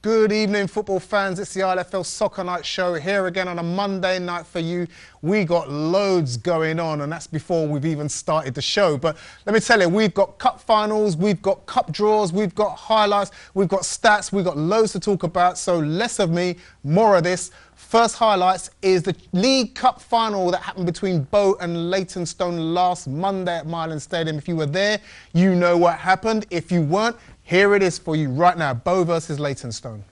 Good evening, football fans. It's the ILFL Soccer Night Show here again on a Monday night for you. We got loads going on, and that's before we've even started the show. But let me tell you, we've got cup finals, we've got cup draws, we've got highlights, we've got stats, we've got loads to talk about. So less of me, more of this. First highlights is the League Cup final that happened between Bow and Leytonstone last Monday at Mylan Stadium. If you were there, you know what happened. If you weren't, here it is for you right now. Bow versus Leytonstone.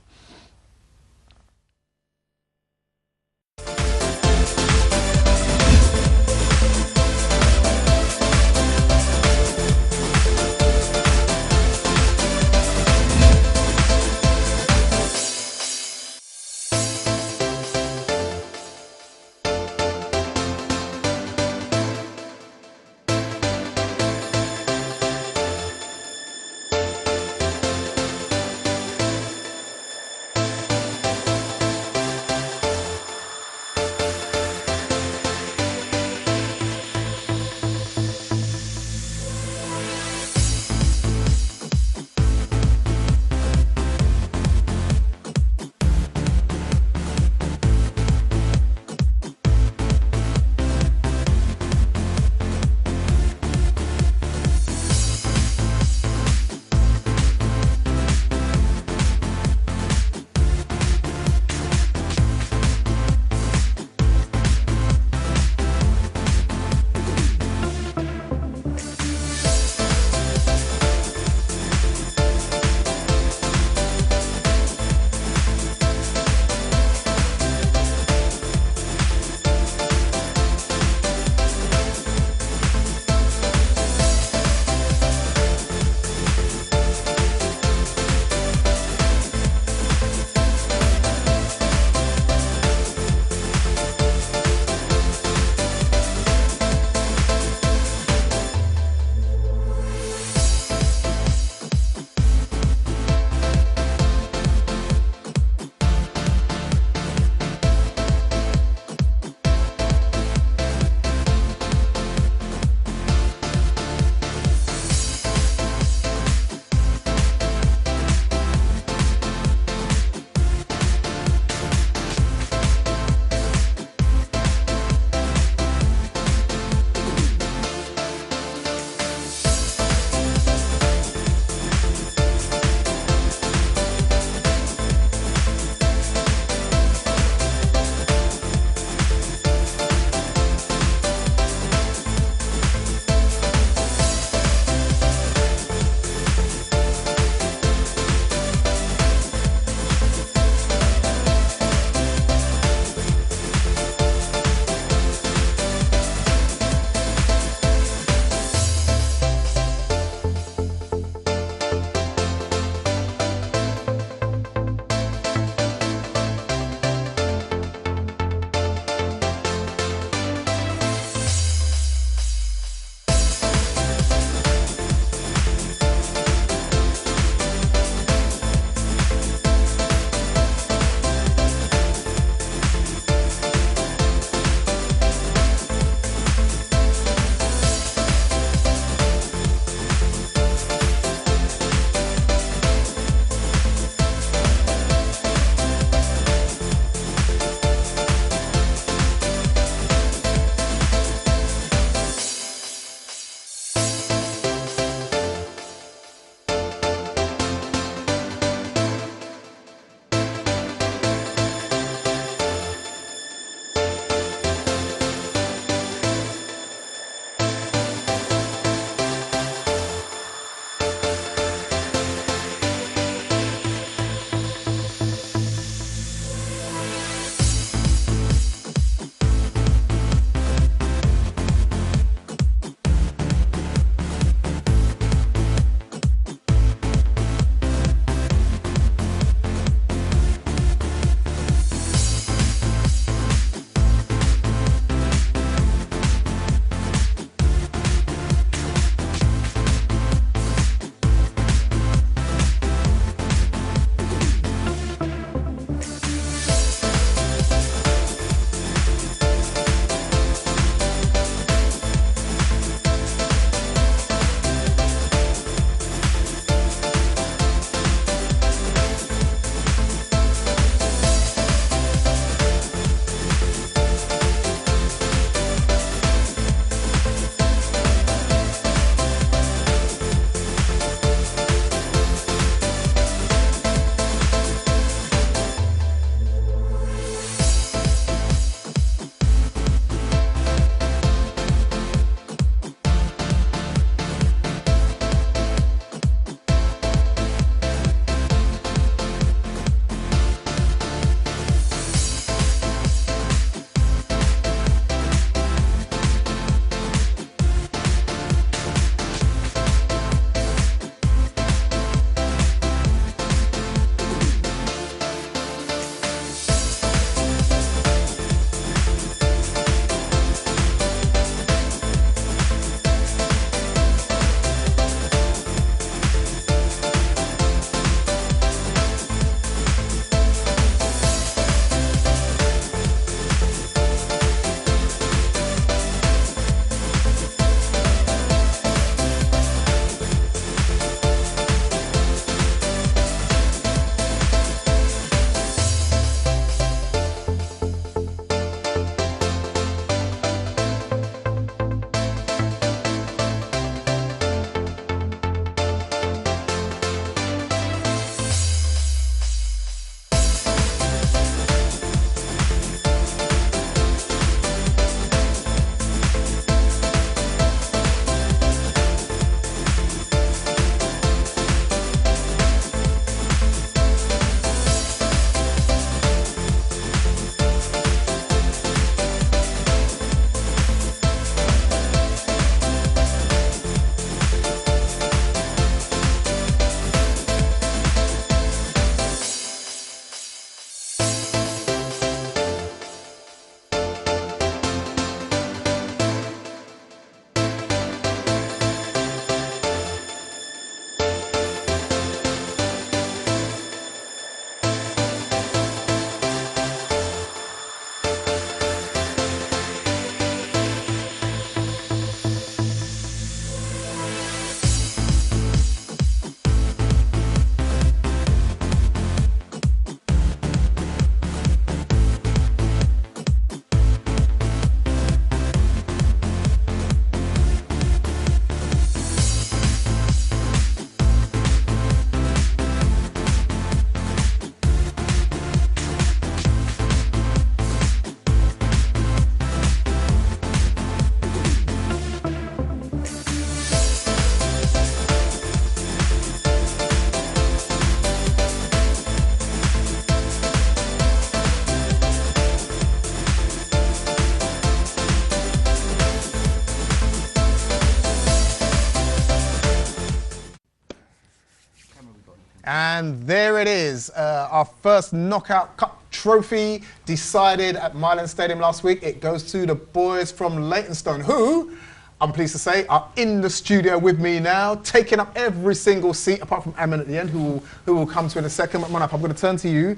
And there it is, our first Knockout Cup trophy decided at Milan Stadium last week. It goes to the boys from Leytonstone, who, I'm pleased to say, are in the studio with me now, taking up every single seat, apart from Amin at the end, who will come to in a second. But Manaf, I'm going to turn to you.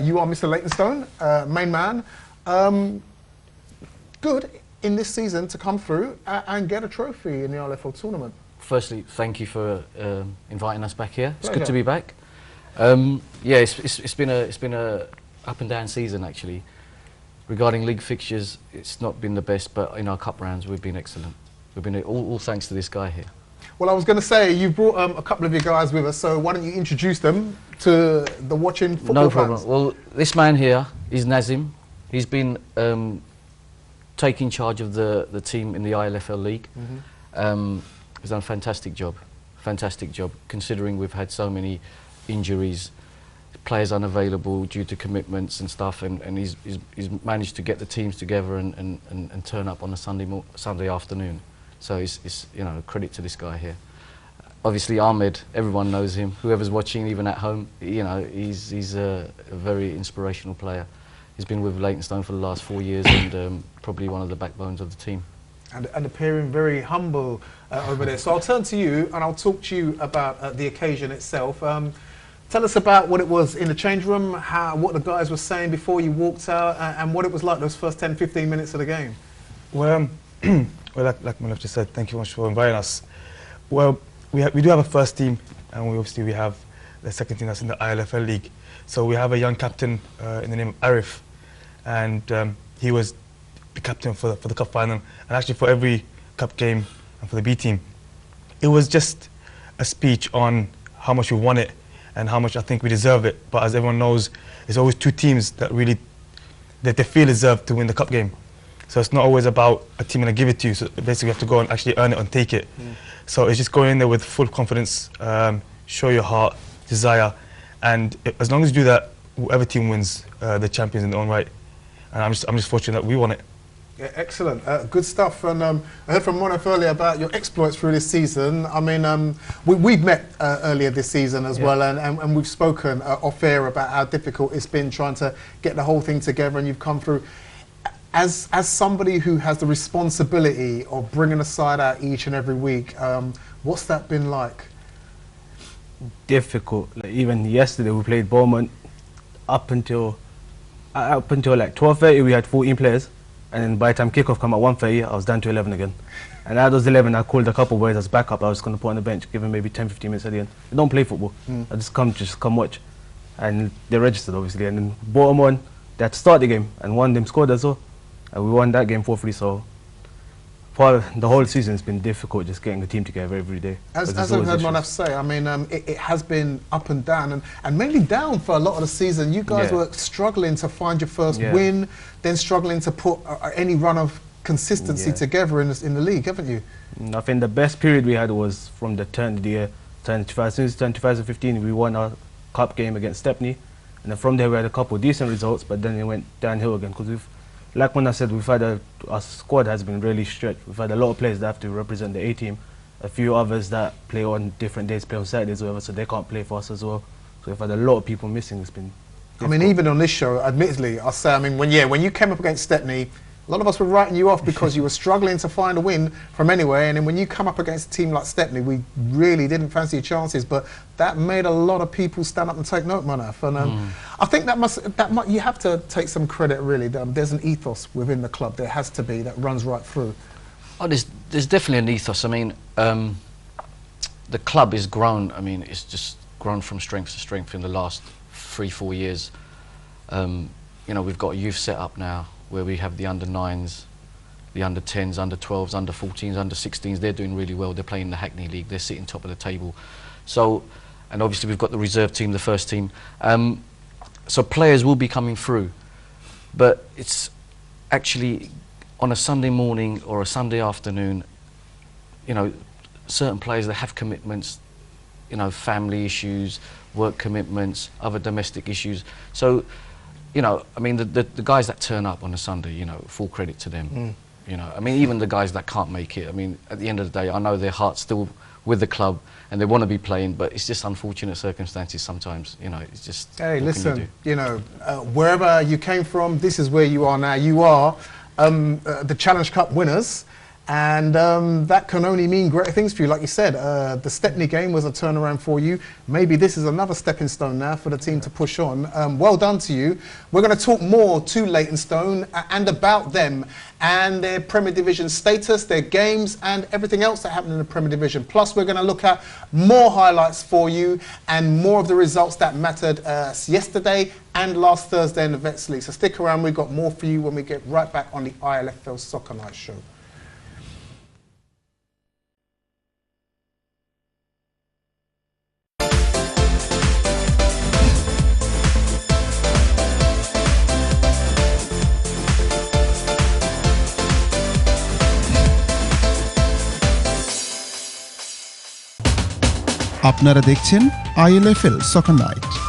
You are Mr. Leytonstone, main man. Good in this season to come through and get a trophy in the ILFL tournament. Firstly, thank you for inviting us back here. It's Pleasure. good to be back. Yeah, it's been a up and down season actually. Regarding league fixtures, it's not been the best, but in our cup rounds we've been excellent. We've been all thanks to this guy here. Well, I was going to say, you brought a couple of your guys with us, so why don't you introduce them to the watching football No problem. fans? Well, this man here is Nazim. He's been taking charge of the team in the ILFL league. He's done a fantastic job, considering we've had so many injuries, players unavailable due to commitments and stuff, and he's managed to get the teams together and turn up on a Sunday afternoon. So it's you know, credit to this guy here. Obviously Ahmed, everyone knows him. Whoever's watching, even at home, you know, he's a very inspirational player. He's been with Leytonstone for the last 4 years and probably one of the backbones of the team. And appearing very humble over there. So I'll turn to you and I'll talk to you about the occasion itself. Tell us about what it was in the change room, what the guys were saying before you walked out, and what it was like those first 10, 15 minutes of the game. Well, like Manaf just said, thank you much for inviting us. Well, we do have a first team, and we have the second team that's in the ILFL league. So we have a young captain in the name of Arif, and he was the captain for the cup final, and actually for every cup game and for the B team. It was just a speech on how much we want it and how much I think we deserve it. But as everyone knows, there's always two teams that they feel deserve to win the cup game. So it's not always about a team going to give it to you. So basically, you have to go and actually earn it and take it. So it's just going in there with full confidence, show your heart, desire, and as long as you do that, whoever team wins, the champions in their own right. And I'm just fortunate that we won it. Yeah, excellent, good stuff. And I heard from Manaf earlier about your exploits through this season. I mean, we've met earlier this season as well, and we've spoken off air about how difficult it's been trying to get the whole thing together, and you've come through. As somebody who has the responsibility of bringing a side out each and every week, what's that been like? Difficult. Like, even yesterday we played Beaumont up until like 12:30 we had 14 players, and then by the time kickoff come at 1:30 I was down to 11 again. And out of those 11 I called a couple of boys as backup. I was going to put on the bench, give them maybe 10-15 minutes at the end. I don't play football. I just come watch, and they registered obviously. And then Beaumont, they had to start the game, and one of them scored as well. And we won that game 4-3, so the whole season has been difficult just getting the team together every day. As I've heard Manaf say, I mean, it has been up and down, and mainly down for a lot of the season. You guys were struggling to find your first win, then struggling to put any run of consistency together in the league, haven't you? I think the best period we had was from the turn of the year, since 2015 we won our cup game against Stepney, and then from there we had a couple of decent results, but then it went downhill again because like when I said, our squad has been really stretched. We've had a lot of players that have to represent the A team, a few others that play on different days, play on Saturdays or whatever, so they can't play for us as well. So we've had a lot of people missing. It's been difficult. I mean, even on this show, admittedly, I'll say, I mean, when you came up against Stepney, a lot of us were writing you off because you were struggling to find a win from anywhere, and then when you come up against a team like Stepney, we really didn't fancy your chances, but that made a lot of people stand up and take note, Manaf. And I think you have to take some credit, really. There's an ethos within the club, there has to be, that runs right through. Oh, there's definitely an ethos. I mean, the club has grown. I mean, it's just grown from strength to strength in the last 3-4 years. You know, we've got a youth set up now, where we have the under-9s, the under-10s, under-12s, under-14s, under-16s. They're doing really well. They're playing the Hackney League. They're sitting top of the table. So, and obviously we've got the reserve team, the first team. So players will be coming through. But it's actually on a Sunday morning or a Sunday afternoon, you know, certain players that have commitments, you know, family issues, work commitments, other domestic issues. So, you know, I mean, the guys that turn up on a Sunday, you know, full credit to them. You know, I mean, even the guys that can't make it. I mean, at the end of the day, I know their heart's still with the club and they want to be playing, but it's just unfortunate circumstances sometimes. You know, it's just. Hey, what can listen, you know, wherever you came from, this is where you are now. You are the Challenge Cup winners. And that can only mean great things for you. Like you said, the Stepney game was a turnaround for you. Maybe this is another stepping stone now for the team to push on. Well done to you. We're going to talk more to Leytonstone and about them and their Premier Division status, their games and everything else that happened in the Premier Division. Plus, we're going to look at more highlights for you and more of the results that mattered yesterday and last Thursday in the Vets League. So stick around. We've got more for you when we get right back on the ILFL Soccer Night Show. আপনারা দেখছেন ILFL Soccer Night।